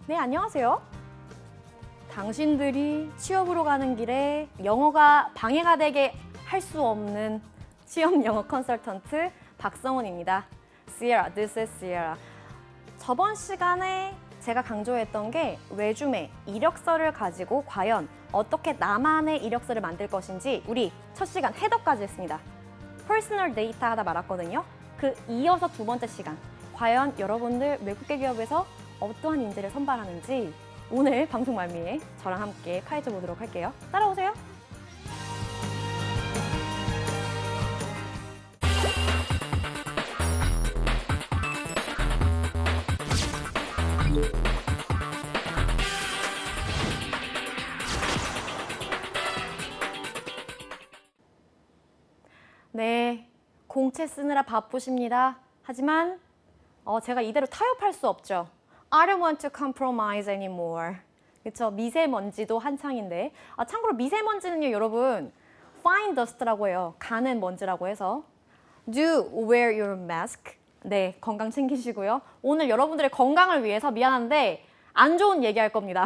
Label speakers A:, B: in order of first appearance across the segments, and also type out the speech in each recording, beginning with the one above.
A: 네, 안녕하세요. 당신들이 취업으로 가는 길에 영어가 방해가 되게 할 수 없는 취업 영어 컨설턴트 박성훈입니다. Sierra, this is Sierra. 저번 시간에 제가 강조했던 게 레주메, 이력서를 가지고 과연 어떻게 나만의 이력서를 만들 것인지 우리 첫 시간 헤더까지 했습니다. 퍼스널 데이터 하다 말았거든요. 그 이어서 두 번째 시간, 과연 여러분들 외국계 기업에서 어떠한 인재를 선발하는지 오늘 방송 말미에 저랑 함께 파헤쳐 보도록 할게요. 따라오세요. 네, 공채 쓰느라 바쁘십니다. 하지만 제가 이대로 타협할 수 없죠. I don't want to compromise anymore. 그렇죠? 미세먼지도 한창인데. 참고로 미세먼지는요, 여러분, fine dust라고 해요. 가는 먼지라고 해서. Do wear your mask. 네, 건강 챙기시고요. 오늘 여러분들의 건강을 위해서 미안한데 안 좋은 얘기할 겁니다.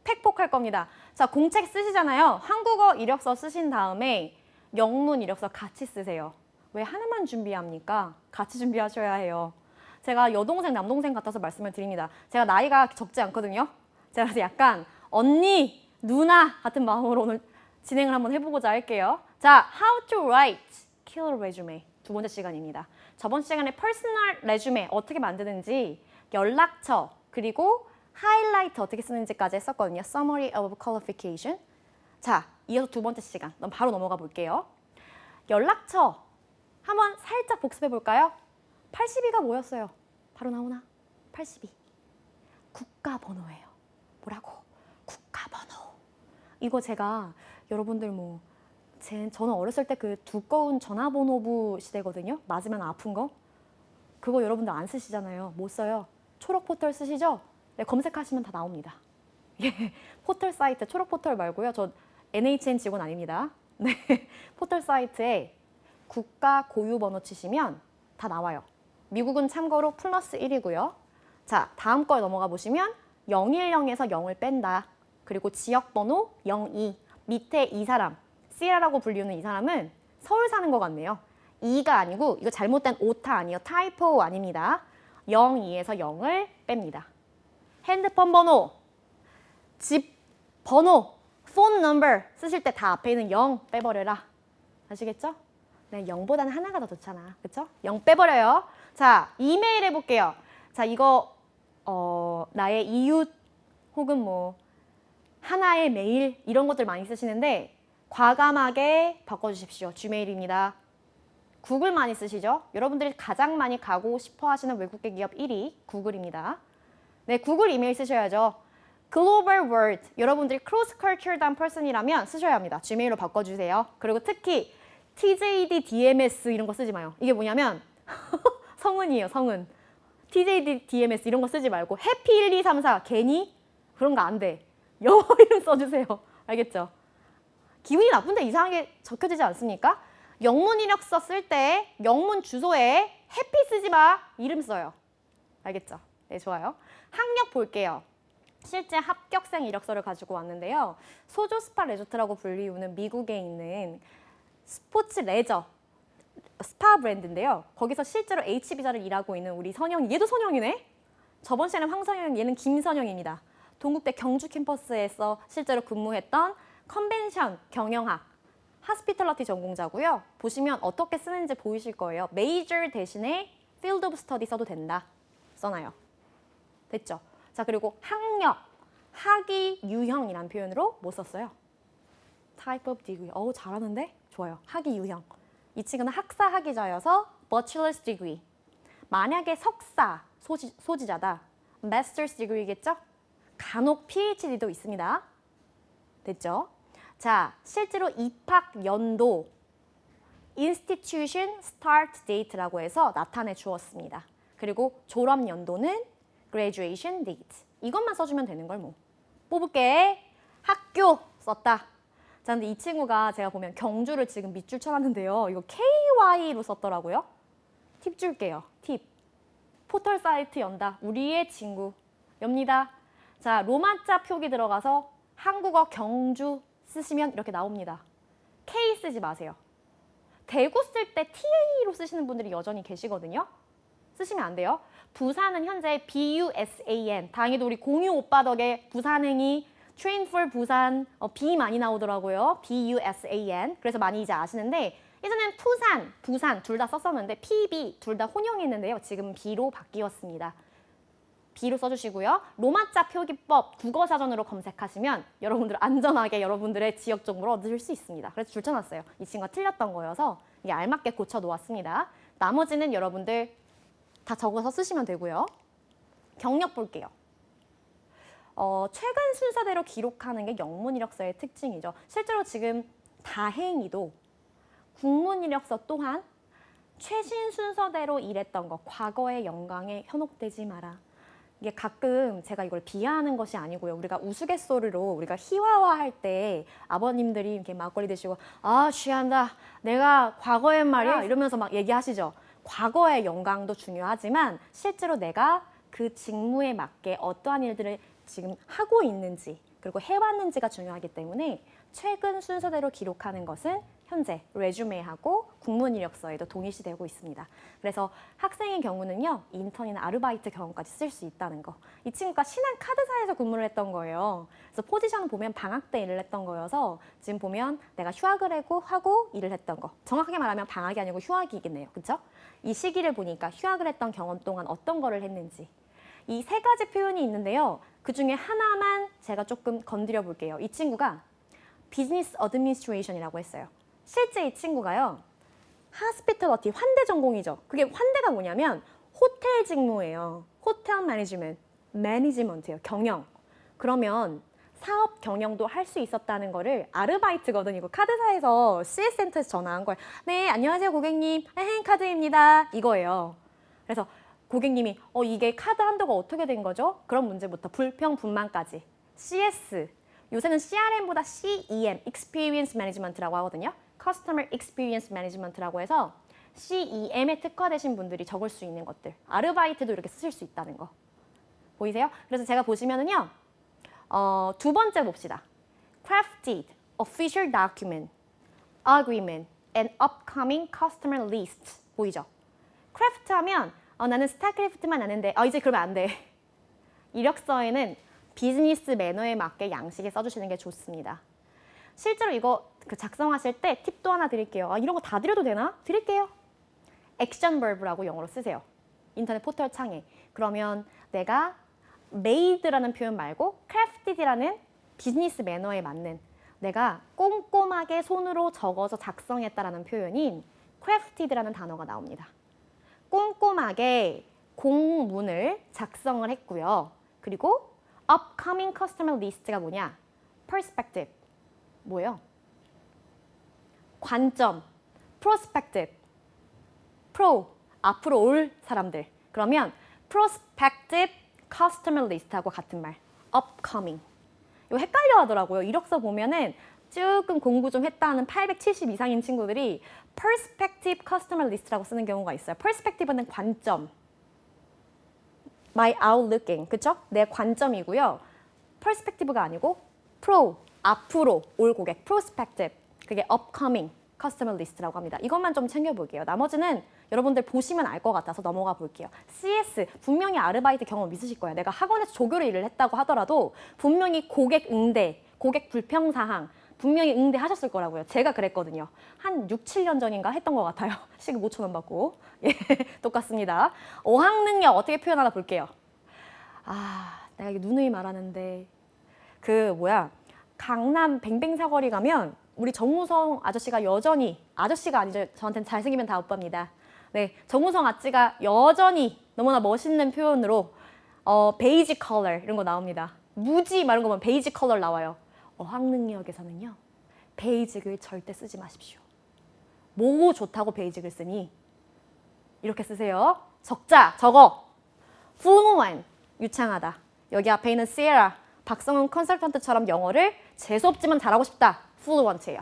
A: 팩폭할 겁니다. 자, 공책 쓰시잖아요. 한국어 이력서 쓰신 다음에 영문 이력서 같이 쓰세요. 왜 하나만 준비합니까? 같이 준비하셔야 해요. 제가 여동생, 남동생 같아서 말씀을 드립니다. 제가 나이가 적지 않거든요. 제가 그래서 약간 언니, 누나 같은 마음으로 오늘 진행을 한번 해보고자 할게요. 자, How to write killer resume 두 번째 시간입니다. 저번 시간에 퍼스널 레주메 어떻게 만드는지, 연락처, 그리고 하이라이트 어떻게 쓰는지까지 했었거든요. Summary of qualification. 자, 이어서 두 번째 시간, 바로 넘어가 볼게요. 연락처 한번 살짝 복습해 볼까요? 82가 뭐였어요? 바로 나오나? 82. 국가번호예요. 뭐라고? 국가번호. 이거 제가 여러분들 저는 어렸을 때 그 두꺼운 전화번호부 시대거든요. 맞으면 아픈 거. 그거 여러분들 안 쓰시잖아요. 못 써요. 초록 포털 쓰시죠? 네, 검색하시면 다 나옵니다. 포털 사이트, 초록 포털 말고요. 저 NHN 직원 아닙니다. 네, 포털 사이트에 국가 고유 번호 치시면 다 나와요. 미국은 참고로 플러스 1이고요. 자, 다음 거에 넘어가 보시면 010에서 0을 뺀다. 그리고 지역번호 02. 밑에 이 사람, 시라라고 불리는 이 사람은 서울 사는 것 같네요. 2가 아니고 이거 잘못된 오타 아니에요. 타이포 아닙니다. 02에서 0을 뺍니다. 핸드폰 번호, 집 번호, 폰 넘버 쓰실 때 다 앞에 있는 0 빼버려라. 아시겠죠? 네, 0보다는 하나가 더 좋잖아. 그쵸? 0 빼버려요. 자, 이메일 해볼게요. 자, 이거 나의 이웃 혹은 하나의 메일 이런 것들 많이 쓰시는데 과감하게 바꿔주십시오. Gmail입니다. 구글 많이 쓰시죠? 여러분들이 가장 많이 가고 싶어 하시는 외국계 기업 1위 구글입니다. 네, 구글 이메일 쓰셔야죠. Global World, 여러분들이 Cross Cultural Person이라면 쓰셔야 합니다. Gmail로 바꿔주세요. 그리고 특히 TJD, DMS 이런 거 쓰지 마요. 이게 뭐냐면 성은이에요, 성은. TJD, DMS 이런 거 쓰지 말고 해피 1, 2, 3, 4 괜히 그런 거 안 돼. 영어 이름 써주세요. 알겠죠? 기분이 나쁜데 이상하게 적혀지지 않습니까? 영문 이력서 쓸 때 영문 주소에 해피 쓰지 마. 이름 써요. 알겠죠? 네, 좋아요. 학력 볼게요. 실제 합격생 이력서를 가지고 왔는데요. 소조 스파 레조트라고 불리우는 미국에 있는 스포츠 레저 스파 브랜드인데요. 거기서 실제로 H비자를 일하고 있는 우리 선영, 얘도 선영이네? 저번 시간에 황선영, 얘는 김선영입니다. 동국대 경주 캠퍼스에서 실제로 근무했던 컨벤션 경영학, 하스피털러티 전공자고요. 보시면 어떻게 쓰는지 보이실 거예요. 메이저 대신에 필드 오브 스터디 써도 된다. 써놔요. 됐죠? 자, 그리고 학력, 학위 유형이란 표현으로 뭐 썼어요? Type of degree. 잘하는데? 좋아요. 학위 유형. 이 친구는 학사 학위자여서 Bachelor's degree. 만약에 석사 소지자다. Master's degree겠죠? 간혹 PhD도 있습니다. 됐죠? 자, 실제로 입학 연도 Institution Start Date라고 해서 나타내 주었습니다. 그리고 졸업 연도는 Graduation Date. 이것만 써주면 되는 걸 뽑을게. 학교 썼다. 자, 근데 이 친구가 제가 보면 경주를 지금 밑줄 쳐놨는데요. 이거 KY로 썼더라고요. 팁 줄게요. 팁. 포털 사이트 연다. 우리의 친구. 엽니다. 자, 로마자 표기 들어가서 한국어 경주 쓰시면 이렇게 나옵니다. K 쓰지 마세요. 대구 쓸 때 TA로 쓰시는 분들이 여전히 계시거든요. 쓰시면 안 돼요. 부산은 현재 BUSAN. 다행히도 우리 공유 오빠 덕에 부산행이 Train for 부산 B 많이 나오더라고요. BUSAN. 그래서 많이 이제 아시는데 예전엔 부산, 부산 둘 다 썼었는데 PB 둘 다 혼용했는데요. 지금 B로 바뀌었습니다. B로 써주시고요. 로마자 표기법 국어사전으로 검색하시면 여러분들 안전하게 여러분들의 지역 정보를 얻으실 수 있습니다. 그래서 줄쳐놨어요. 이 친구가 틀렸던 거여서 이게 알맞게 고쳐놓았습니다. 나머지는 여러분들 다 적어서 쓰시면 되고요. 경력 볼게요. 최근 순서대로 기록하는 게 영문 이력서의 특징이죠. 실제로 지금 다행히도 국문 이력서 또한 최신 순서대로 일했던 거, 과거의 영광에 현혹되지 마라. 이게 가끔 제가 이걸 비하하는 것이 아니고요. 우리가 우스갯소리로 우리가 희화화할 때 아버님들이 이렇게 막걸리 드시고 아 취한다. 내가 과거엔 말이야 이러면서 막 얘기하시죠. 과거의 영광도 중요하지만 실제로 내가 그 직무에 맞게 어떠한 일들을 지금 하고 있는지 그리고 해왔는지가 중요하기 때문에 최근 순서대로 기록하는 것은 현재 레주메하고 국문 이력서에도 동일시되고 있습니다. 그래서 학생의 경우는요. 인턴이나 아르바이트 경험까지 쓸 수 있다는 거. 이 친구가 신한 카드사에서 근무를 했던 거예요. 그래서 포지션을 보면 방학 때 일을 했던 거여서 지금 보면 내가 휴학을 하고 일을 했던 거. 정확하게 말하면 방학이 아니고 휴학이겠네요. 그렇죠? 이 시기를 보니까 휴학을 했던 경험 동안 어떤 거를 했는지. 이 세 가지 표현이 있는데요. 그중에 하나만 제가 조금 건드려 볼게요. 이 친구가 비즈니스 어드미니스트레이션이라고 했어요. 실제 이 친구가요. 하스피털러티, 환대 전공이죠. 그게 환대가 뭐냐면 호텔 직무예요. 호텔 매니지먼트예요. 경영. 그러면 사업 경영도 할 수 있었다는 거를 아르바이트거든. 이거 카드사에서 CS센터에서 전화한 거예요. 네, 안녕하세요 고객님. 카드입니다. 이거예요. 그래서 고객님이 이게 카드 한도가 어떻게 된 거죠? 그런 문제부터 불평분만까지. CS. 요새는 CRM보다 CEM, Experience Management라고 하거든요. Customer Experience Management라고 해서 CEM에 특화되신 분들이 적을 수 있는 것들. 아르바이트도 이렇게 쓰실 수 있다는 거. 보이세요? 그래서 제가 보시면은요. 두 번째 봅시다. Crafted, Official Document, Agreement, and Upcoming Customer List. 보이죠? 크래프트 하면 나는 스타크래프트만 아는데 이제 그러면 안 돼. 이력서에는 비즈니스 매너에 맞게 양식에 써주시는 게 좋습니다. 실제로 이거 작성하실 때 팁도 하나 드릴게요. 이런 거 다 드려도 되나? 드릴게요. 액션 버브라고 영어로 쓰세요. 인터넷 포털 창에. 그러면 내가 made라는 표현 말고 crafted라는 비즈니스 매너에 맞는 내가 꼼꼼하게 손으로 적어서 작성했다라는 표현인 crafted라는 단어가 나옵니다. 꼼꼼하게 공문을 작성을 했고요. 그리고 upcoming customer list가 뭐냐? perspective. 뭐예요? 관점. prospective. 앞으로 올 사람들. 그러면 prospective customer list하고 같은 말. upcoming. 이거 헷갈려 하더라고요. 이력서 보면은 조금 공부 좀 했다는 870 이상인 친구들이 perspective customer list라고 쓰는 경우가 있어요. perspective는 관점. my outlooking. 그쵸? 내 관점이고요. perspective가 아니고 앞으로 올 고객. prospective. 그게 upcoming customer list라고 합니다. 이것만 좀 챙겨볼게요. 나머지는 여러분들 보시면 알 것 같아서 넘어가 볼게요. CS, 분명히 아르바이트 경험 있으실 거예요. 내가 학원에서 조교를 일을 했다고 하더라도 분명히 고객 응대, 고객 불평사항 분명히 응대하셨을 거라고요. 제가 그랬거든요. 한 6, 7년 전인가 했던 것 같아요. 시급 5,000원 받고. 예, 똑같습니다. 어학능력 어떻게 표현하나 볼게요. 내가 이게 누누이 말하는데 강남 뱅뱅사거리 가면 우리 정우성 아저씨가 여전히 아저씨가 아니죠. 저한테는 잘생기면 다 오빠입니다. 네, 정우성 아찌가 여전히 너무나 멋있는 표현으로 베이지 컬러 이런 거 나옵니다. 무지 이런 거 보면 베이지 컬러 나와요. 어학능력에서는요. 베이직을 절대 쓰지 마십시오. 뭐 좋다고 베이직을 쓰니? 이렇게 쓰세요. 적어. fluent, 유창하다. 여기 앞에 있는 시에라, 박성훈 컨설턴트처럼 영어를 재수없지만 잘하고 싶다. fluent예요.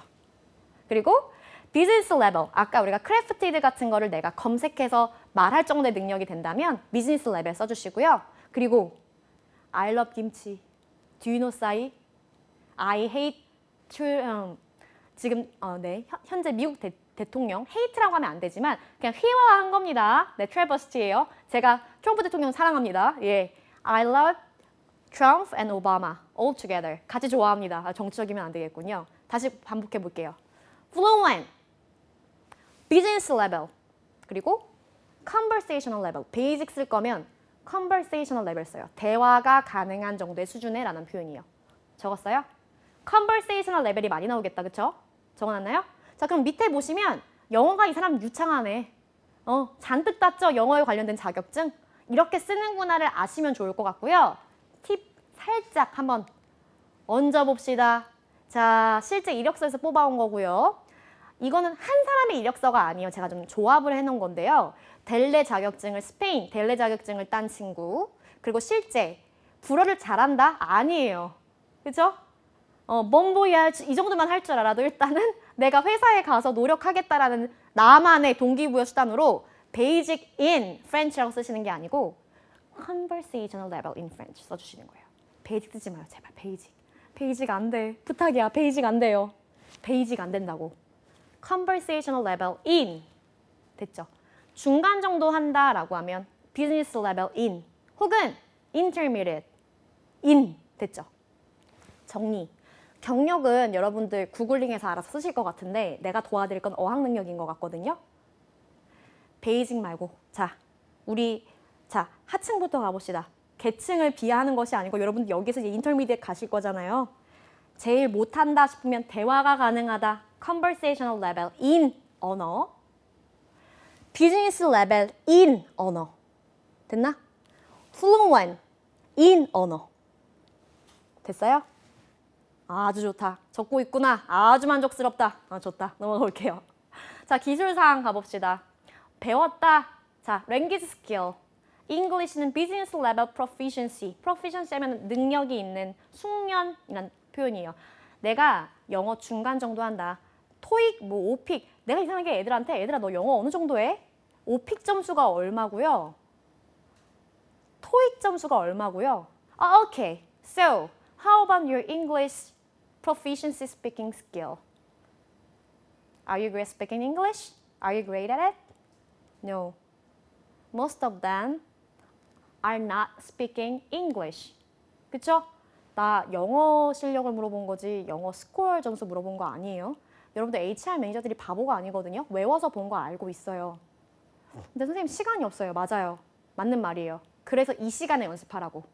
A: 그리고 비즈니스 레벨, 아까 우리가 크래프티드 같은 거를 내가 검색해서 말할 정도의 능력이 된다면 비즈니스 레벨 써주시고요. 그리고 I love 김치, Do you know 싸이? I hate 지금 네 현재 미국 대통령 hate라고 하면 안 되지만 그냥 휘화한 겁니다. 네, 트래버스트예요. 제가 트럼프 대통령 사랑합니다. 예, I love Trump and Obama all together. 같이 좋아합니다. 아, 정치적이면 안 되겠군요. 다시 반복해 볼게요. Fluent, business level, 그리고 conversational level. basic 쓸 거면 conversational level 써요. 대화가 가능한 정도의 수준의 라는 표현이에요. 적었어요? conversational level이 많이 나오겠다, 그쵸? 적어놨나요? 자, 그럼 밑에 보시면 영어가 이 사람 유창하네. 잔뜩 땄죠? 영어에 관련된 자격증. 이렇게 쓰는구나를 아시면 좋을 것 같고요. 팁 살짝 한번 얹어봅시다. 자, 실제 이력서에서 뽑아온 거고요. 이거는 한 사람의 이력서가 아니에요. 제가 좀 조합을 해놓은 건데요. 델레 자격증을 스페인 델레 자격증을 딴 친구, 그리고 실제 불어를 잘한다? 아니에요. 그죠? bom보야지 이 정도만 할 줄 알아도 일단은 내가 회사에 가서 노력하겠다라는 나만의 동기부여 수단으로 basic in French라고 쓰시는 게 아니고 conversational level in French 써주시는 거예요. basic 쓰지 마요. 제발 basic. basic 안 돼. 부탁이야. basic 안 돼요. basic 안 된다고. conversational level in 됐죠? 중간 정도 한다라고 하면 business level in 혹은 intermediate in 됐죠? 정리. 경력은 여러분들 구글링해서 알아서 쓰실 것 같은데 내가 도와드릴 건 어학 능력인 것 같거든요. 베이직 말고 우리 하층부터 가봅시다. 계층을 비하하는 것이 아니고 여러분들 여기서 이제 인터미디엇 가실 거잖아요. 제일 못한다 싶으면 대화가 가능하다. conversational level in 언어. business level in 언어. 됐나? fluent in 언어. 됐어요? 아주 좋다. 적고 있구나. 아주 만족스럽다. 좋다. 넘어가 볼게요. 자, 기술사항 가봅시다. 배웠다. 자, language skill. English는 business level proficiency. proficiency 하면 능력이 있는 숙련이라는 표현이에요. 내가 영어 중간 정도 한다. 토익, 오픽. 내가 이상하게 애들한테 얘들아 너 영어 어느 정도 해? 오픽 점수가 얼마고요? 토익 점수가 얼마고요? 오케이. So, how about your English proficiency speaking skill? Are you great speaking English? Are you great at it? No. Most of them are not speaking English. 그쵸? 나 영어 실력을 물어본 거지 영어 스코어 점수 물어본 거 아니에요. 여러분들 HR 매니저들이 바보가 아니거든요. 외워서 본 거 알고 있어요. 근데 선생님 시간이 없어요. 맞아요. 맞는 말이에요. 그래서 이 시간에 연습하라고.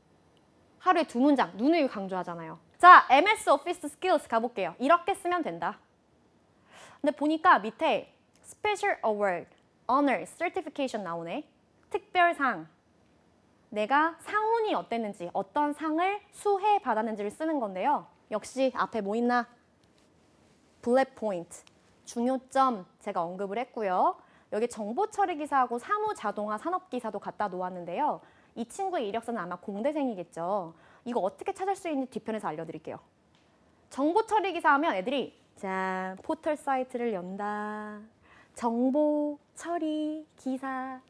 A: 하루에 2문장, 누누이 강조하잖아요. 자, MS Office Skills 가볼게요. 이렇게 쓰면 된다. 근데 보니까 밑에 Special Award, Honor, Certification 나오네. 특별상. 내가 상운이 어땠는지, 어떤 상을 수혜 받았는지를 쓰는 건데요. 역시 앞에 뭐 있나? Bullet Point, 중요점 제가 언급을 했고요. 여기 정보처리기사하고 사무자동화 산업기사도 갖다 놓았는데요. 이 친구의 이력서는 아마 공대생이겠죠. 이거 어떻게 찾을 수 있는지 뒤편에서 알려드릴게요. 정보처리기사 하면 애들이 자, 포털 사이트를 연다. 정보처리기사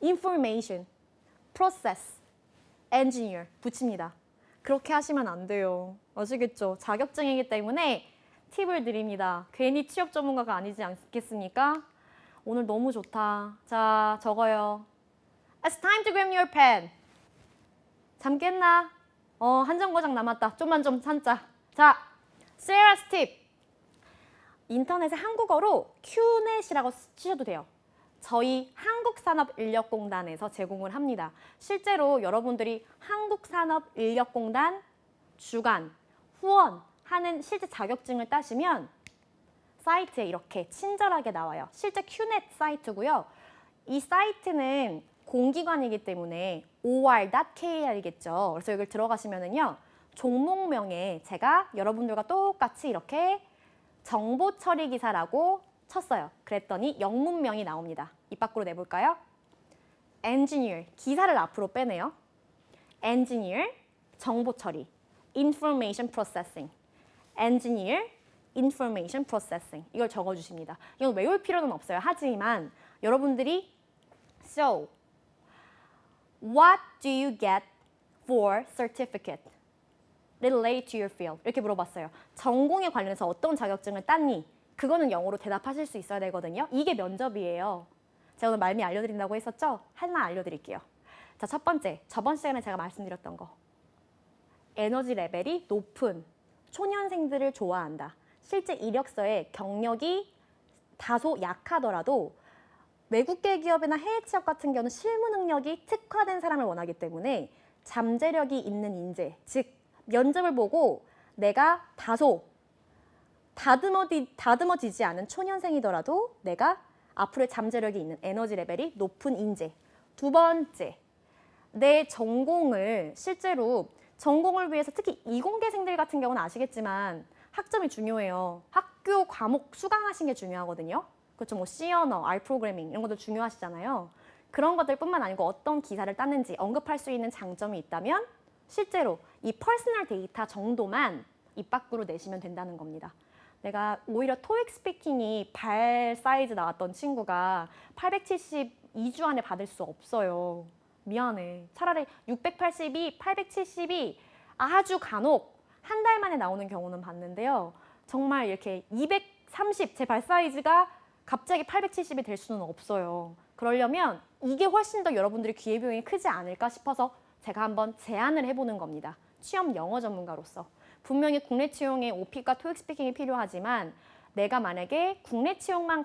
A: information, process, engineer 붙입니다. 그렇게 하시면 안 돼요. 아시겠죠? 자격증이기 때문에 팁을 드립니다. 괜히 취업 전문가가 아니지 않겠습니까? 오늘 너무 좋다. 자, 적어요. It's time to grab your pen. 잠 깼나? 한 정거장 남았다. 좀만 좀 참자. 자, Sarah's tip. 인터넷에 한국어로 QNET이라고 치셔도 돼요. 저희 한국산업인력공단에서 제공을 합니다. 실제로 여러분들이 한국산업인력공단 주간, 후원하는 실제 자격증을 따시면 사이트에 이렇게 친절하게 나와요. 실제 QNET 사이트고요. 이 사이트는 공기관이기 때문에 or.kr이겠죠. 그래서 여기 들어가시면은요. 종목명에 제가 여러분들과 똑같이 이렇게 정보처리기사라고 쳤어요. 그랬더니 영문명이 나옵니다. 입 밖으로 내볼까요? engineer, 기사를 앞으로 빼네요. engineer, 정보처리, information processing, engineer, information processing. 이걸 적어주십니다. 이건 외울 필요는 없어요. 하지만 여러분들이 So, what do you get for certificate relate to your field 이렇게 물어봤어요. 전공에 관련해서 어떤 자격증을 땄니? 그거는 영어로 대답하실 수 있어야 되거든요. 이게 면접이에요. 제가 오늘 말미 알려드린다고 했었죠? 하나 알려드릴게요. 자, 첫 번째, 저번 시간에 제가 말씀드렸던 거. 에너지 레벨이 높은 초년생들을 좋아한다. 실제 이력서에 경력이 다소 약하더라도 외국계 기업이나 해외 취업 같은 경우는 실무 능력이 특화된 사람을 원하기 때문에 잠재력이 있는 인재, 즉 면접을 보고 내가 다소 다듬어지지 않은 초년생이더라도 내가 앞으로의 잠재력이 있는 에너지 레벨이 높은 인재. 두 번째, 내 전공을 실제로 전공을 위해서 특히 이공계생들 같은 경우는 아시겠지만 학점이 중요해요. 학교 과목 수강하신 게 중요하거든요. 그렇죠. 뭐 C 언어, R 프로그래밍 이런 것도 중요하시잖아요. 그런 것들뿐만 아니고 어떤 기사를 땄는지 언급할 수 있는 장점이 있다면 실제로 이 퍼스널 데이터 정도만 입 밖으로 내시면 된다는 겁니다. 내가 오히려 토익 스피킹이 발 사이즈 나왔던 친구가 872주 안에 받을 수 없어요. 미안해. 차라리 682, 872 아주 간혹 한 달 만에 나오는 경우는 봤는데요. 정말 이렇게 230, 제 발 사이즈가 갑자기 870이 될 수는 없어요. 그러려면 이게 훨씬 더 여러분들의 기회비용이 크지 않을까 싶어서 제가 한번 제안을 해보는 겁니다. 취업 영어 전문가로서. 분명히 국내 채용에 OP과 토익 스피킹이 필요하지만 내가 만약에 국내 채용만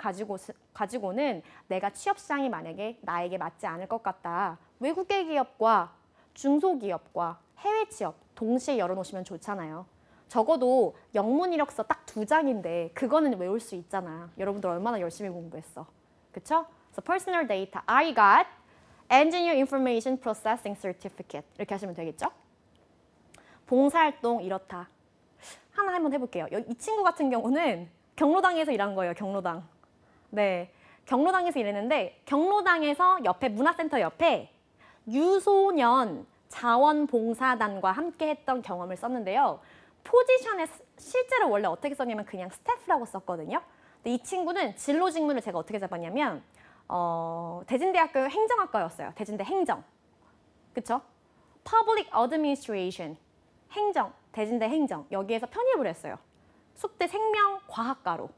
A: 가지고는 내가 취업 시장이 만약에 나에게 맞지 않을 것 같다. 외국계 기업과 중소기업과 해외 취업 동시에 열어놓으시면 좋잖아요. 적어도 영문 이력서 딱 2장인데 그거는 외울 수 있잖아. 여러분들 얼마나 열심히 공부했어. 그쵸? So personal data, I got Engineer Information Processing Certificate 이렇게 하시면 되겠죠? 봉사활동 이렇다. 하나 한번 해볼게요. 이 친구 같은 경우는 경로당에서 일한 거예요. 경로당. 네, 경로당에서 일했는데 경로당에서 옆에 문화센터 옆에 유소년 자원봉사단과 함께 했던 경험을 썼는데요. 포지션에 실제로 원래 어떻게 썼냐면 그냥 스태프라고 썼거든요. 근데 이 친구는 진로 직무를 제가 어떻게 잡았냐면 대진대학교 행정학과였어요. 대진대 행정. 그쵸? Public Administration. 행정, 대진대 행정. 여기에서 편입을 했어요. 숙대 생명과학과로.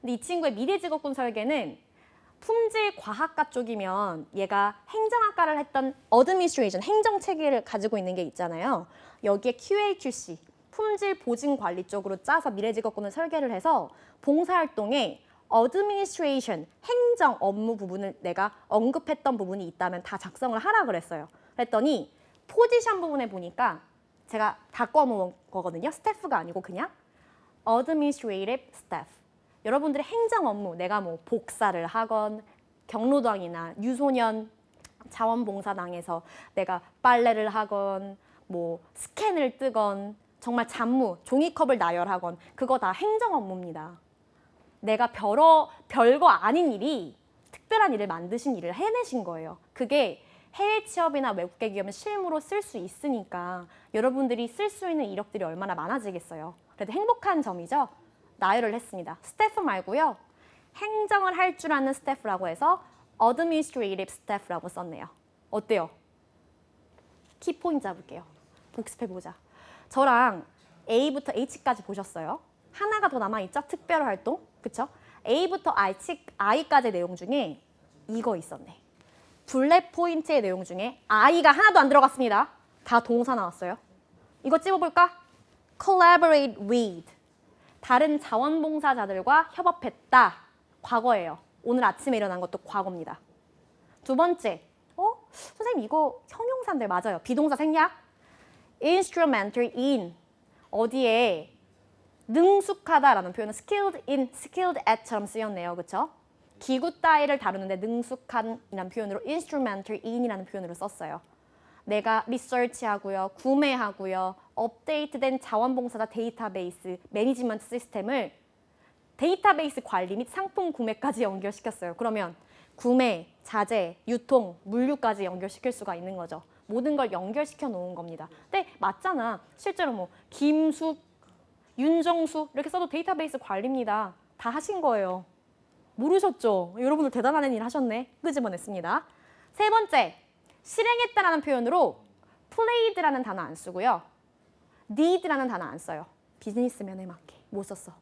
A: 근데 이 친구의 미래직업군 설계는 품질과학과 쪽이면 얘가 행정학과를 했던 어드미니스트레이션, 행정체계를 가지고 있는 게 있잖아요. 여기에 QA/QC, 품질보증관리 쪽으로 짜서 미래직업군을 설계를 해서 봉사활동에 어드미니스트레이션, 행정 업무 부분을 내가 언급했던 부분이 있다면 다 작성을 하라 그랬어요. 그랬더니 포지션 부분에 보니까 제가 다 꺼놓은 거거든요. 스태프가 아니고 그냥 Administrative Staff. 여러분들의 행정 업무, 내가 뭐 복사를 하건 경로당이나 유소년 자원봉사당에서 내가 빨래를 하건 뭐 스캔을 뜨건 정말 잡무, 종이컵을 나열하건 그거 다 행정 업무입니다. 내가 별거 아닌 일이 특별한 일을 만드신 일을 해내신 거예요. 그게 해외 취업이나 외국계 기업은 실무로 쓸 수 있으니까 여러분들이 쓸 수 있는 이력들이 얼마나 많아지겠어요. 그래도 행복한 점이죠. 나열을 했습니다. 스태프 말고요. 행정을 할 줄 아는 스태프라고 해서 Administrative Staff라고 썼네요. 어때요? 키포인트 잡을게요. 복습해보자. 저랑 A부터 H까지 보셨어요? 하나가 더 남아있죠? 특별활동. 그쵸? A부터 I까지의 내용 중에 이거 있었네. 블랙 포인트의 내용 중에 I가 하나도 안 들어갔습니다. 다 동사 나왔어요. 이거 찝어볼까? Collaborate with. 다른 자원봉사자들과 협업했다. 과거예요. 오늘 아침에 일어난 것도 과거입니다. 두 번째, 선생님 이거 형용사인데 맞아요. 비동사 생략. Instrumental in. 어디에 능숙하다라는 표현은 skilled in, skilled at처럼 쓰였네요. 그렇죠? 기구 따위를 다루는데 능숙한이라는 표현으로 instrumental in이라는 표현으로 썼어요. 내가 리서치하고요, 구매하고요, 업데이트된 자원봉사자 데이터베이스 매니지먼트 시스템을 데이터베이스 관리 및 상품 구매까지 연결시켰어요. 그러면 구매, 자재, 유통, 물류까지 연결시킬 수가 있는 거죠. 모든 걸 연결시켜 놓은 겁니다. 근데 맞잖아. 실제로 뭐 김숙, 윤정수 이렇게 써도 데이터베이스 관리입니다. 다 하신 거예요. 모르셨죠? 여러분들 대단한 일 하셨네. 끄집어냈습니다. 세 번째, 실행했다라는 표현으로 played라는 단어 안 쓰고요. did라는 단어 안 써요. 비즈니스면에 맞게 못 썼어.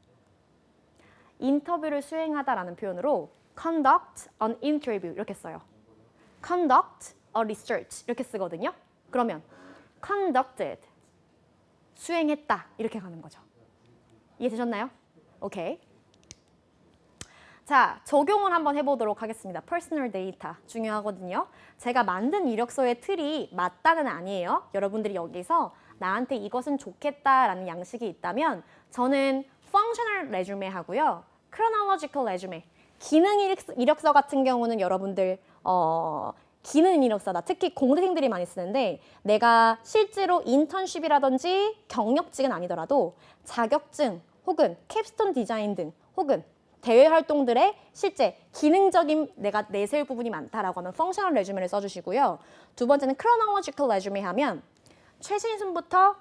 A: 인터뷰를 수행하다라는 표현으로 conduct an interview 이렇게 써요. conduct a research 이렇게 쓰거든요. 그러면 conducted 수행했다 이렇게 가는 거죠. 이해되셨나요? 오케이. 자, 적용을 한번 해보도록 하겠습니다. 퍼스널 데이터 중요하거든요. 제가 만든 이력서의 틀이 맞다는 아니에요. 여러분들이 여기서 나한테 이것은 좋겠다라는 양식이 있다면 저는 functional resume 하고요. chronological resume, 기능 이력서 같은 경우는 여러분들 기능 이력서다. 특히 공대생들이 많이 쓰는데 내가 실제로 인턴십이라든지 경력직은 아니더라도 자격증 혹은 캡스톤 디자인 등 혹은 대외 활동들의 실제 기능적인 내가 내세울 부분이 많다라고 하면 펑셔널 레주메를 써주시고요. 두 번째는 크로놀로지컬 레주메 하면 최신순부터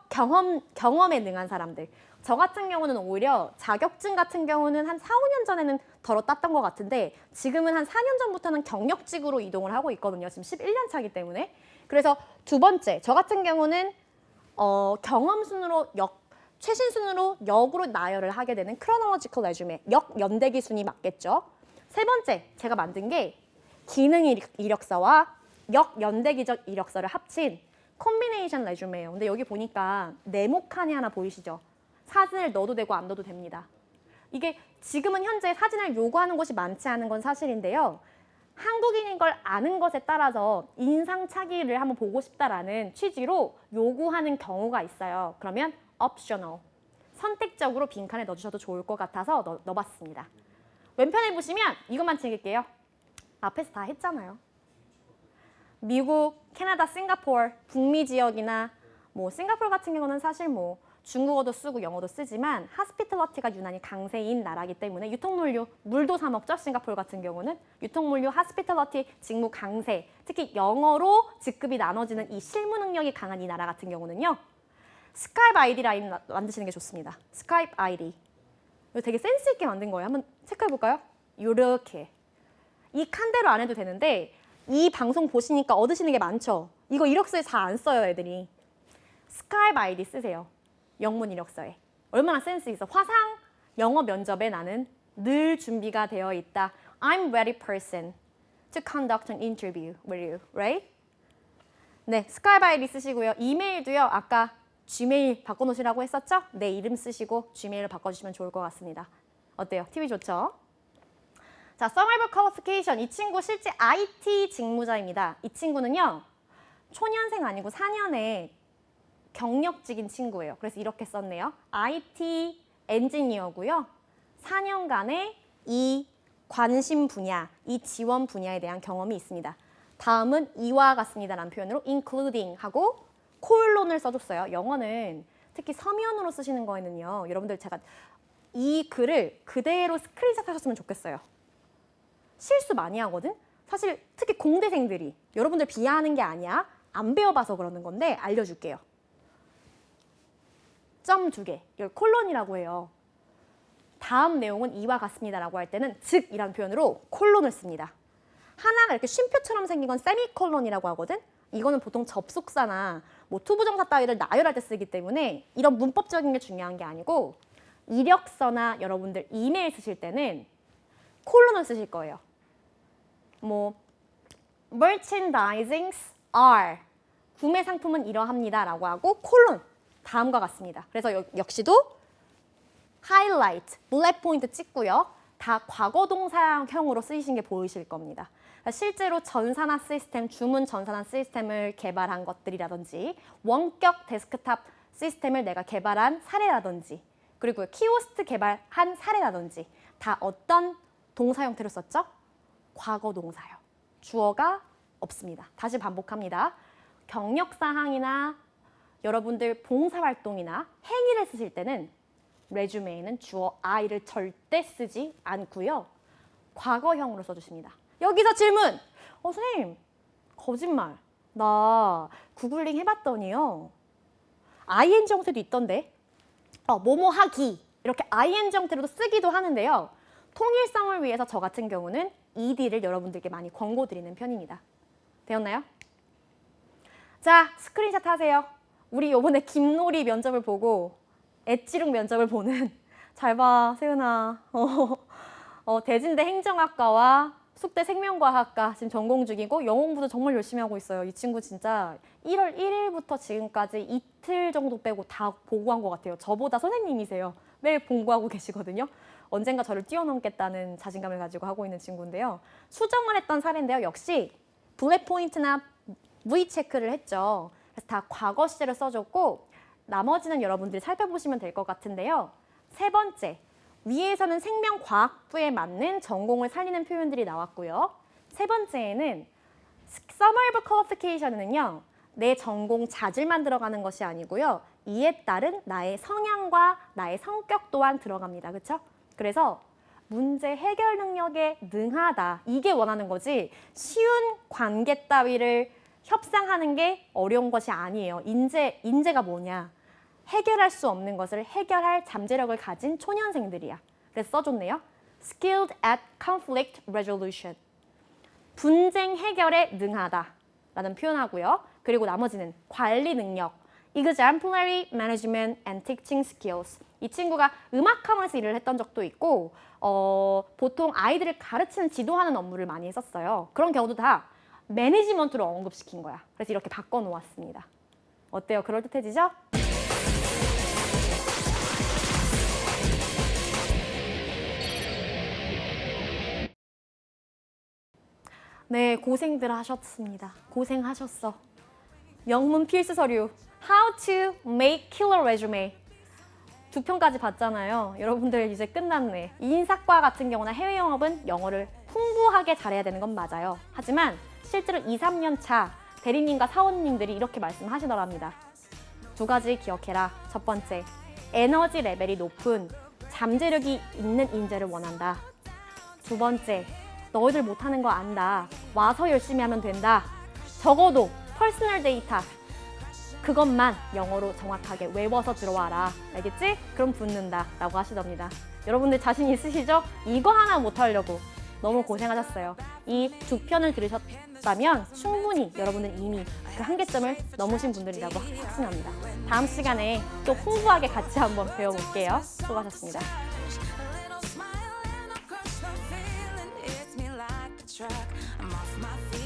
A: 경험에 능한 사람들. 저 같은 경우는 오히려 자격증 같은 경우는 한 4, 5년 전에는 덜어 땄던 것 같은데 지금은 한 4년 전부터는 경력직으로 이동을 하고 있거든요. 지금 11년 차이기 때문에. 그래서 두 번째, 저 같은 경우는 경험 순으로 최신 순으로 역으로 나열을 하게 되는 크로놀로지컬 레주메, 역 연대기 순이 맞겠죠. 세 번째, 제가 만든 게 기능 이력서와 역 연대기적 이력서를 합친 콤비네이션 레주메예요. 근데 여기 보니까 네모칸이 하나 보이시죠? 사진을 넣어도 되고 안 넣어도 됩니다. 이게 지금은 현재 사진을 요구하는 곳이 많지 않은 건 사실인데요. 한국인인 걸 아는 것에 따라서 인상 차기를 한번 보고 싶다라는 취지로 요구하는 경우가 있어요. 그러면 optional, 선택적으로 빈칸에 넣어주셔도 좋을 것 같아서 넣어봤습니다. 왼편에 보시면 이것만 챙길게요. 앞에서 다 했잖아요. 미국, 캐나다, 싱가포르, 북미 지역이나 뭐 싱가포르 같은 경우는 사실 뭐 중국어도 쓰고 영어도 쓰지만 하스피탈러티가 유난히 강세인 나라이기 때문에 유통물류, 물도 사 먹죠. 싱가포르 같은 경우는 유통물류, 하스피탈러티, 직무 강세, 특히 영어로 직급이 나눠지는 이 실무 능력이 강한 이 나라 같은 경우는요. 스카이프 아이디 라인 만드시는 게 좋습니다. 스카이프 아이디. 이거 되게 센스 있게 만든 거예요. 한번 체크해 볼까요? 이렇게. 이 칸대로 안 해도 되는데 이 방송 보시니까 얻으시는 게 많죠. 이거 이력서에 잘 안 써요, 애들이. 스카이프 아이디 쓰세요. 영문 이력서에. 얼마나 센스 있어. 화상 영어 면접에 나는 늘 준비가 되어 있다. I'm ready person to conduct an interview with you, right? 네, 스카이프 아이디 쓰시고요. 이메일도요. 아까 지메일 바꿔놓으시라고 했었죠? 내 이름 쓰시고 지메일을 바꿔주시면 좋을 것 같습니다. 어때요? 팁이 좋죠? 자, 서바이벌 퀄리피케이션. 이 친구 실제 IT 직무자입니다. 이 친구는요. 초년생 아니고 4년에 경력직인 친구예요. 그래서 이렇게 썼네요. IT 엔지니어고요. 4년간의 이 관심 분야, 이 지원 분야에 대한 경험이 있습니다. 다음은 이와 같습니다라는 표현으로 including 하고 콜론을 써줬어요. 영어는 특히 서면으로 쓰시는 거에는요. 여러분들 제가 이 글을 그대로 스크린샷 하셨으면 좋겠어요. 실수 많이 하거든? 사실 특히 공대생들이 여러분들 비하하는 게 아니야. 안 배워봐서 그러는 건데 알려줄게요. 점 2개, 이걸 콜론이라고 해요. 다음 내용은 이와 같습니다라고 할 때는 즉이라는 표현으로 콜론을 씁니다. 하나가 이렇게 쉼표처럼 생긴 건 세미콜론이라고 하거든? 이거는 보통 접속사나 뭐 투부정사 따위를 나열할 때 쓰기 때문에 이런 문법적인 게 중요한 게 아니고 이력서나 여러분들 이메일 쓰실 때는 콜론을 쓰실 거예요. 뭐 merchandisings are 구매 상품은 이러합니다 라고 하고 콜론 다음과 같습니다. 그래서 역시도 하이라이트, 블랙 포인트 찍고요. 다 과거 동사형으로 쓰이신 게 보이실 겁니다. 실제로 전산화 시스템, 주문 전산화 시스템을 개발한 것들이라든지 원격 데스크탑 시스템을 내가 개발한 사례라든지 그리고 키오스트 개발한 사례라든지 다 어떤 동사 형태로 썼죠? 과거 동사요. 주어가 없습니다. 다시 반복합니다. 경력사항이나 여러분들 봉사활동이나 행위를 쓰실 때는 레주메에는 주어 I를 절대 쓰지 않고요. 과거형으로 써주십니다. 여기서 질문! 선생님, 거짓말. 나 구글링 해봤더니요. ing 형태도 있던데. 뭐뭐 하기. 이렇게 ing 형태로도 쓰기도 하는데요. 통일성을 위해서 저 같은 경우는 ed를 여러분들께 많이 권고드리는 편입니다. 되었나요? 자, 스크린샷 하세요. 우리 요번에 김놀이 면접을 보고 엣지룩 면접을 보는 잘 봐, 세은아. 대진대 행정학과와 숙대 생명과학과 지금 전공 중이고 영어 공부도 정말 열심히 하고 있어요. 이 친구 진짜 1월 1일부터 지금까지 이틀 정도 빼고 다 보고한 것 같아요. 저보다 선생님이세요. 매일 공부하고 계시거든요. 언젠가 저를 뛰어넘겠다는 자신감을 가지고 하고 있는 친구인데요. 수정을 했던 사례인데요. 역시 블랙 포인트나 V 체크를 했죠. 그래서 다 과거 시제를 써줬고 나머지는 여러분들이 살펴보시면 될 것 같은데요. 세 번째, 위에서는 생명과학부에 맞는 전공을 살리는 표현들이 나왔고요. 세 번째에는 Summative Qualification은요. 내 전공 자질만 들어가는 것이 아니고요. 이에 따른 나의 성향과 나의 성격 또한 들어갑니다. 그렇죠? 그래서 문제 해결 능력에 능하다. 이게 원하는 거지. 쉬운 관계 따위를 협상하는 게 어려운 것이 아니에요. 인재가 뭐냐? 해결할 수 없는 것을 해결할 잠재력을 가진 초년생들이야. 그래서 써줬네요. Skilled at conflict resolution. 분쟁 해결에 능하다 라는 표현하고요. 그리고 나머지는 관리 능력. Exemplary management and teaching skills. 이 친구가 음악학원에서 일을 했던 적도 있고 보통 아이들을 가르치는 지도하는 업무를 많이 했었어요. 그런 경우도 다 매니지먼트로 언급시킨 거야. 그래서 이렇게 바꿔놓았습니다. 어때요? 그럴듯해지죠? 네, 고생들 하셨습니다. 고생하셨어. 영문 필수 서류 How to make killer resume 2편까지 봤잖아요. 여러분들 이제 끝났네. 인사과 같은 경우나 해외 영업은 영어를 풍부하게 잘해야 되는 건 맞아요. 하지만 실제로 2, 3년 차 대리님과 사원님들이 이렇게 말씀하시더랍니다. 2가지 기억해라. 첫 번째, 에너지 레벨이 높은 잠재력이 있는 인재를 원한다. 2번째, 너희들 못하는 거 안다. 와서 열심히 하면 된다. 적어도 퍼스널 데이터 그것만 영어로 정확하게 외워서 들어와라. 알겠지? 그럼 붙는다 라고 하시답니다. 여러분들 자신 있으시죠? 이거 하나 못하려고 너무 고생하셨어요. 이 2편을 들으셨다면 충분히 여러분들 이미 그 한계점을 넘으신 분들이라고 확신합니다. 다음 시간에 또 풍부하게 같이 한번 배워볼게요. 수고하셨습니다.
B: I'm off my feet.